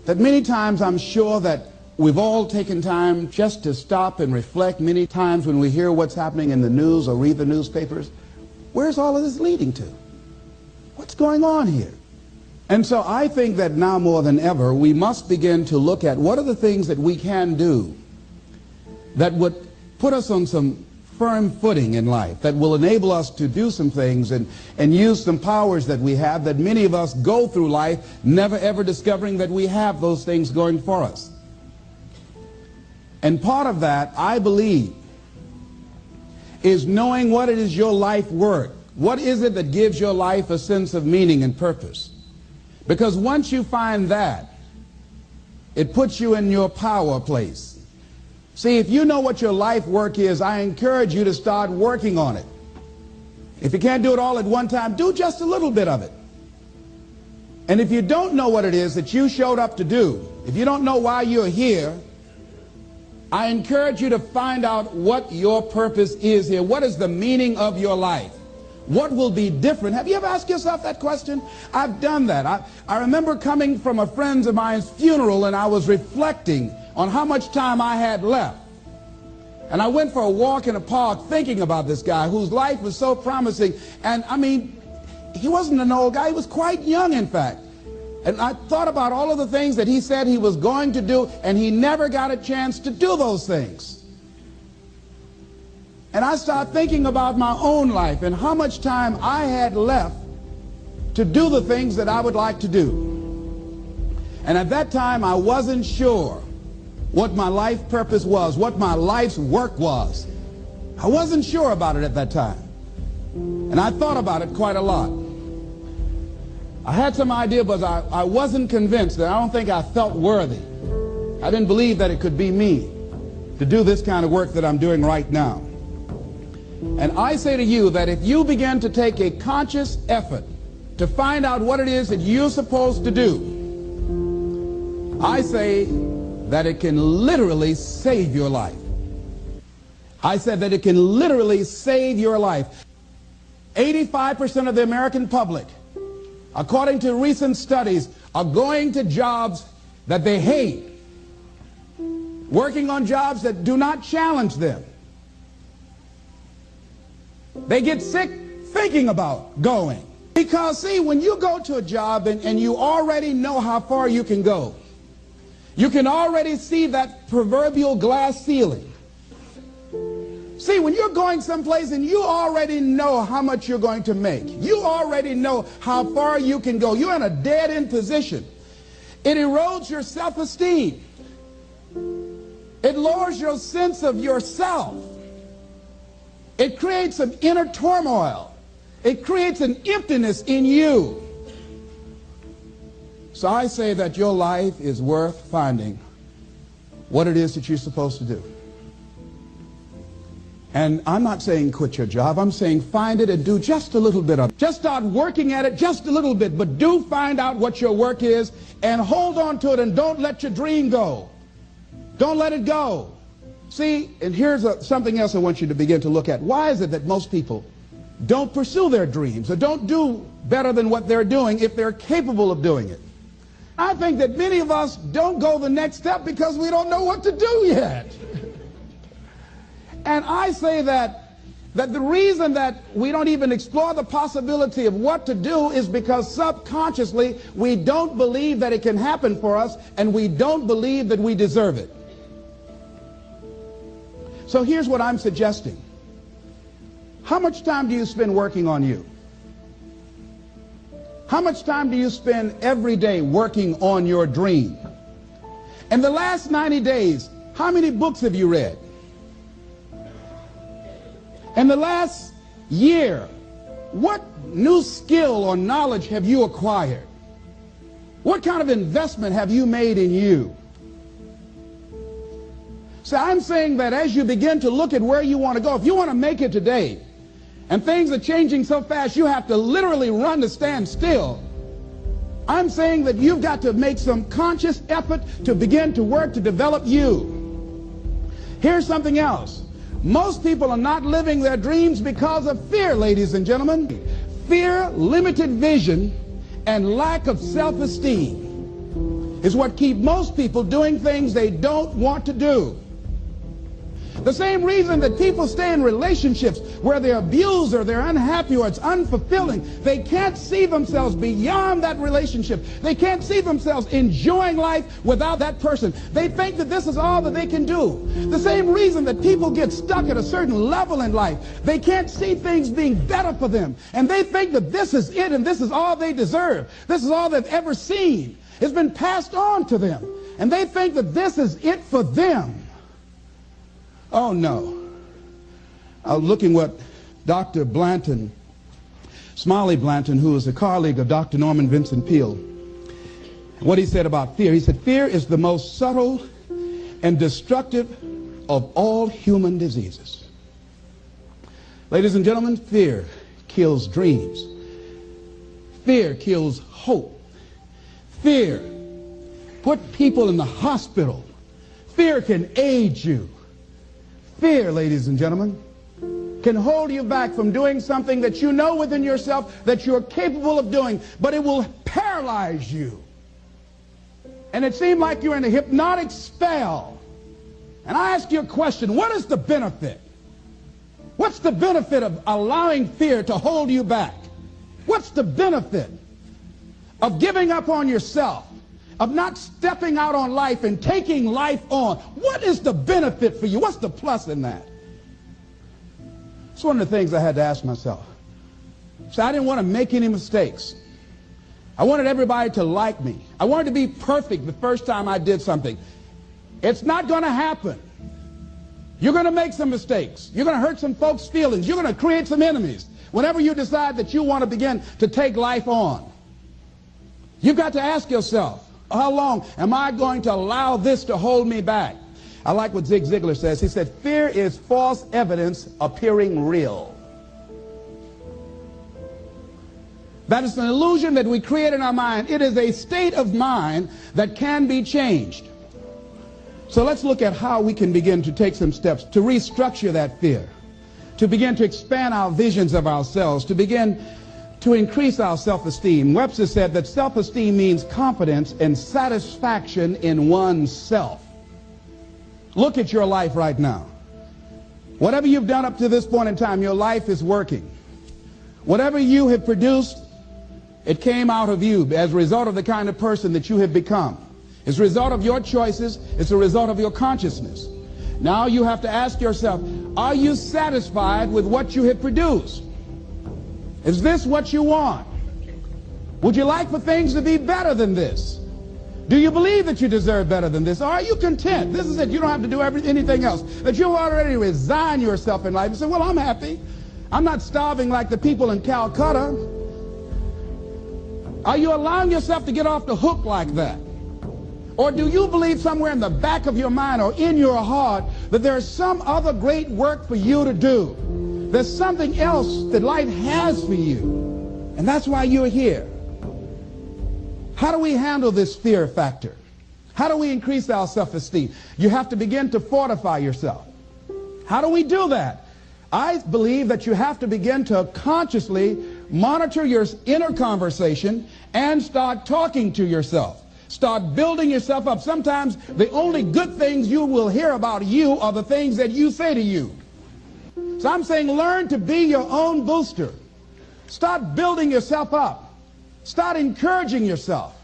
that many times I'm sure that we've all taken time just to stop and reflect. Many times when we hear what's happening in the news or read the newspapers, where's all of this leading to? What's going on here? And so I think that now more than ever, we must begin to look at what are the things that we can do that would put us on some firm footing in life, that will enable us to do some things and use some powers that we have, that many of us go through life never ever discovering that we have those things going for us. And part of that, I believe, is knowing what it is your life worth. What is it that gives your life a sense of meaning and purpose? Because once you find that, it puts you in your power place. See, if you know what your life work is, I encourage you to start working on it. If you can't do it all at one time, do just a little bit of it. And if you don't know what it is that you showed up to do, if you don't know why you're here, I encourage you to find out what your purpose is here. What is the meaning of your life? What will be different? Have you ever asked yourself that question? I've done that. I remember coming from a friend of mine's funeral, and I was reflecting on how much time I had left. And I went for a walk in a park thinking about this guy whose life was so promising. And I mean, he wasn't an old guy. He was quite young, in fact. And I thought about all of the things that he said he was going to do, and he never got a chance to do those things. And I started thinking about my own life and how much time I had left to do the things that I would like to do. And at that time, I wasn't sure what my life purpose was, what my life's work was. I wasn't sure about it at that time. And I thought about it quite a lot. I had some idea, but I wasn't convinced, and I don't think I felt worthy. I didn't believe that it could be me to do this kind of work that I'm doing right now. And I say to you that if you begin to take a conscious effort to find out what it is that you're supposed to do, I say that it can literally save your life. I said that it can literally save your life. 85% of the American public, according to recent studies, are going to jobs that they hate, working on jobs that do not challenge them. They get sick thinking about going. Because, see, when you go to a job and you already know how far you can go, you can already see that proverbial glass ceiling. See, when you're going someplace and you already know how much you're going to make, you already know how far you can go, you're in a dead-end position. It erodes your self-esteem. It lowers your sense of yourself. It creates some inner turmoil. It creates an emptiness in you. So I say that your life is worth finding what it is that you're supposed to do. And I'm not saying quit your job. I'm saying find it and do just a little bit of it. Just start working at it just a little bit, but do find out what your work is and hold on to it, and don't let your dream go. Don't let it go. See, and here's something else I want you to begin to look at. Why is it that most people don't pursue their dreams or don't do better than what they're doing if they're capable of doing it? I think that many of us don't go the next step because we don't know what to do yet. And I say that the reason that we don't even explore the possibility of what to do is because subconsciously we don't believe that it can happen for us, and we don't believe that we deserve it. So here's what I'm suggesting. How much time do you spend working on you? How much time do you spend every day working on your dream? In the last 90 days, how many books have you read? In the last year, what new skill or knowledge have you acquired? What kind of investment have you made in you? So I'm saying that as you begin to look at where you want to go, if you want to make it today, and things are changing so fast you have to literally run to stand still, I'm saying that you've got to make some conscious effort to begin to work to develop you. Here's something else. Most people are not living their dreams because of fear, ladies and gentlemen. Fear, limited vision, and lack of self-esteem. is what keeps most people doing things they don't want to do. The same reason that people stay in relationships where they're abused or they're unhappy or it's unfulfilling. They can't see themselves beyond that relationship. They can't see themselves enjoying life without that person. They think that this is all that they can do. The same reason that people get stuck at a certain level in life. They can't see things being better for them. And they think that this is it and this is all they deserve. This is all they've ever seen. It's been passed on to them. And they think that this is it for them. Oh, no. I was looking what Dr. Blanton, Smiley Blanton, who is a colleague of Dr. Norman Vincent Peale, what he said about fear. He said, fear is the most subtle and destructive of all human diseases. Ladies and gentlemen, fear kills dreams. Fear kills hope. Fear put people in the hospital. Fear can age you. Fear, ladies and gentlemen, can hold you back from doing something that you know within yourself that you're capable of doing, but it will paralyze you. And it seemed like you're in a hypnotic spell. And I ask you a question, what is the benefit? What's the benefit of allowing fear to hold you back? What's the benefit of giving up on yourself? Of not stepping out on life and taking life on? What is the benefit for you? What's the plus in that? It's one of the things I had to ask myself. So I didn't want to make any mistakes. I wanted everybody to like me. I wanted to be perfect the first time I did something. It's not going to happen. You're going to make some mistakes. You're going to hurt some folks' feelings. You're going to create some enemies whenever you decide that you want to begin to take life on. You've got to ask yourself, how long am I going to allow this to hold me back? I like what Zig Ziglar says. He said, fear is false evidence appearing real. That is an illusion that we create in our mind. It is a state of mind that can be changed. So let's look at how we can begin to take some steps to restructure that fear, to begin to expand our visions of ourselves, to begin to increase our self-esteem. Webster said that self-esteem means confidence and satisfaction in oneself. Look at your life right now. Whatever you've done up to this point in time, your life is working. Whatever you have produced, it came out of you as a result of the kind of person that you have become. It's a result of your choices. It's a result of your consciousness. Now you have to ask yourself, are you satisfied with what you have produced? Is this what you want? Would you like for things to be better than this? Do you believe that you deserve better than this? Or are you content? This is it. You don't have to do anything else. That you've already resigned yourself in life and say, well, I'm happy. I'm not starving like the people in Calcutta. Are you allowing yourself to get off the hook like that? Or do you believe somewhere in the back of your mind or in your heart that there's some other great work for you to do? There's something else that life has for you. And that's why you're here. How do we handle this fear factor? How do we increase our self-esteem? You have to begin to fortify yourself. How do we do that? I believe that you have to begin to consciously monitor your inner conversation and start talking to yourself. Start building yourself up. Sometimes the only good things you will hear about you are the things that you say to you. So I'm saying learn to be your own booster. Start building yourself up. Start encouraging yourself.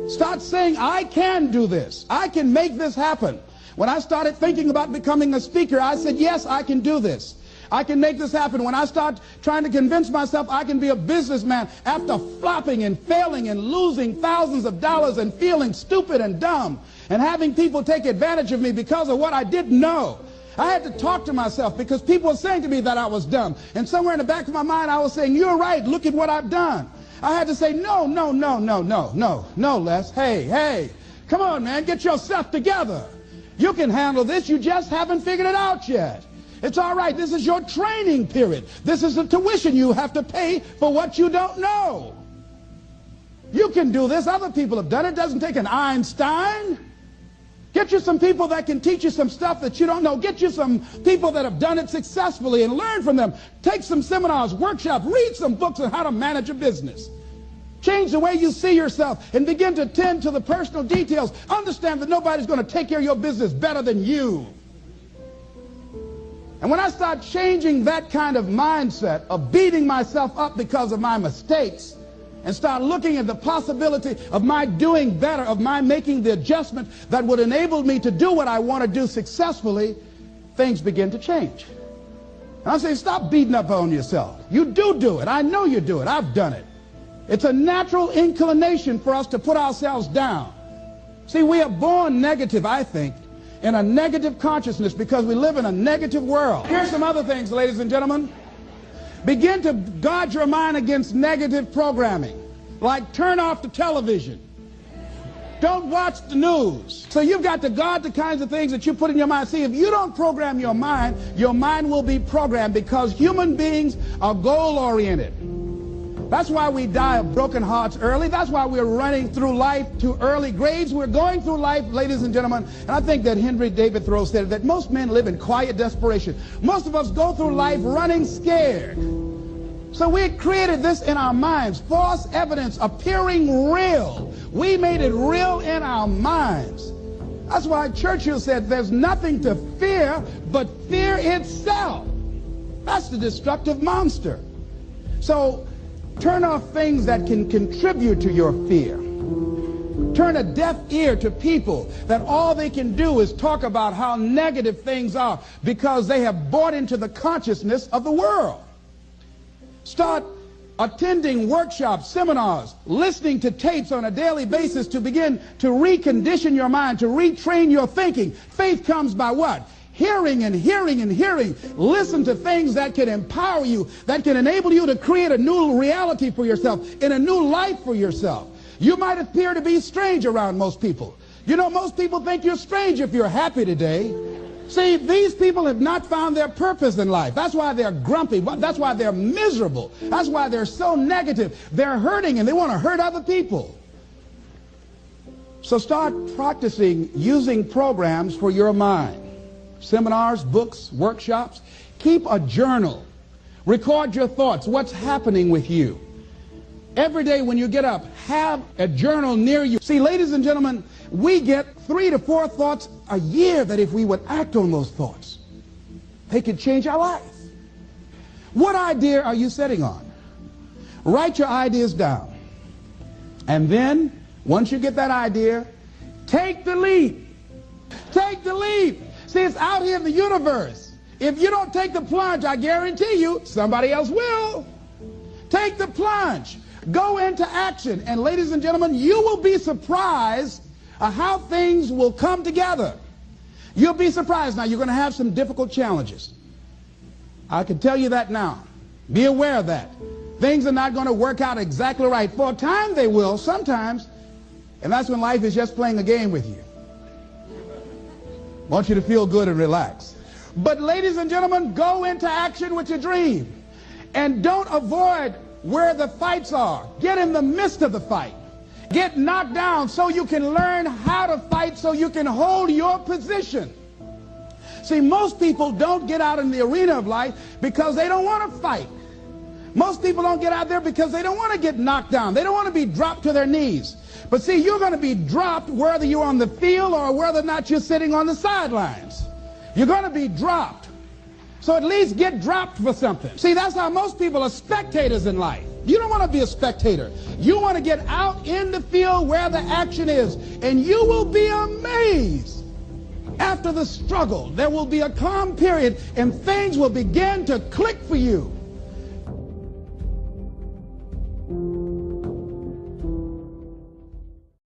Start saying, I can do this. I can make this happen. When I started thinking about becoming a speaker, I said, yes, I can do this. I can make this happen. When I start trying to convince myself I can be a businessman after flopping and failing and losing thousands of dollars and feeling stupid and dumb and having people take advantage of me because of what I didn't know. I had to talk to myself because people were saying to me that I was dumb. And somewhere in the back of my mind, I was saying, you're right. Look at what I've done. I had to say, no, Les. Hey, come on, man. Get yourself together. You can handle this. You just haven't figured it out yet. It's all right. This is your training period. This is the tuition you have to pay for what you don't know. You can do this. Other people have done it. It doesn't take an Einstein. Get you some people that can teach you some stuff that you don't know. Get you some people that have done it successfully and learn from them. Take some seminars, workshops, read some books on how to manage a business. Change the way you see yourself and begin to tend to the personal details. Understand that nobody's going to take care of your business better than you. And when I start changing that kind of mindset of beating myself up because of my mistakes and start looking at the possibility of my doing better, of my making the adjustment that would enable me to do what I want to do successfully, things begin to change. And I say, stop beating up on yourself. You do it. I know you do it. I've done it. It's a natural inclination for us to put ourselves down. See, we are born negative, I think, in a negative consciousness because we live in a negative world. Here's some other things, ladies and gentlemen. Begin to guard your mind against negative programming, like turn off the television. Don't watch the news. So you've got to guard the kinds of things that you put in your mind. See, if you don't program your mind will be programmed, because human beings are goal-oriented. That's why we die of broken hearts early. That's why we're running through life to early graves. We're going through life, ladies and gentlemen, and I think that Henry David Thoreau said that most men live in quiet desperation. Most of us go through life running scared. So we created this in our minds, false evidence appearing real. We made it real in our minds. That's why Churchill said there's nothing to fear but fear itself. That's the destructive monster. So turn off things that can contribute to your fear. Turn a deaf ear to people that all they can do is talk about how negative things are because they have bought into the consciousness of the world. Start attending workshops, seminars, listening to tapes on a daily basis to begin to recondition your mind, to retrain your thinking. Faith comes by what? Hearing and hearing and hearing. Listen to things that can empower you, that can enable you to create a new reality for yourself, and a new life for yourself. You might appear to be strange around most people. You know, most people think you're strange if you're happy today. See, these people have not found their purpose in life. That's why they're grumpy. That's why they're miserable. That's why they're so negative. They're hurting and they want to hurt other people. So start practicing using programs for your mind. Seminars, books, workshops. Keep a journal. Record your thoughts. What's happening with you? Every day when you get up, have a journal near you. See, ladies and gentlemen, we get 3 to 4 thoughts a year that if we would act on those thoughts, they could change our life. What idea are you sitting on? Write your ideas down. And then, once you get that idea, take the leap. Take the leap. See, it's out here in the universe. If you don't take the plunge, I guarantee you, somebody else will. Take the plunge. Go into action. And ladies and gentlemen, you will be surprised how things will come together. You'll be surprised. Now, you're going to have some difficult challenges. I can tell you that now. Be aware of that. Things are not going to work out exactly right. For a time they will, sometimes. And that's when life is just playing a game with you. I want you to feel good and relax. But ladies and gentlemen, go into action with your dream. And don't avoid where the fights are. Get in the midst of the fight. Get knocked down so you can learn how to fight, so you can hold your position. See, most people don't get out in the arena of life because they don't want to fight. Most people don't get out there because they don't want to get knocked down. They don't want to be dropped to their knees. But see, you're going to be dropped whether you're on the field or whether or not you're sitting on the sidelines. You're going to be dropped. So at least get dropped for something. See, that's how most people are spectators in life. You don't want to be a spectator. You want to get out in the field where the action is. And you will be amazed. After the struggle, there will be a calm period and things will begin to click for you.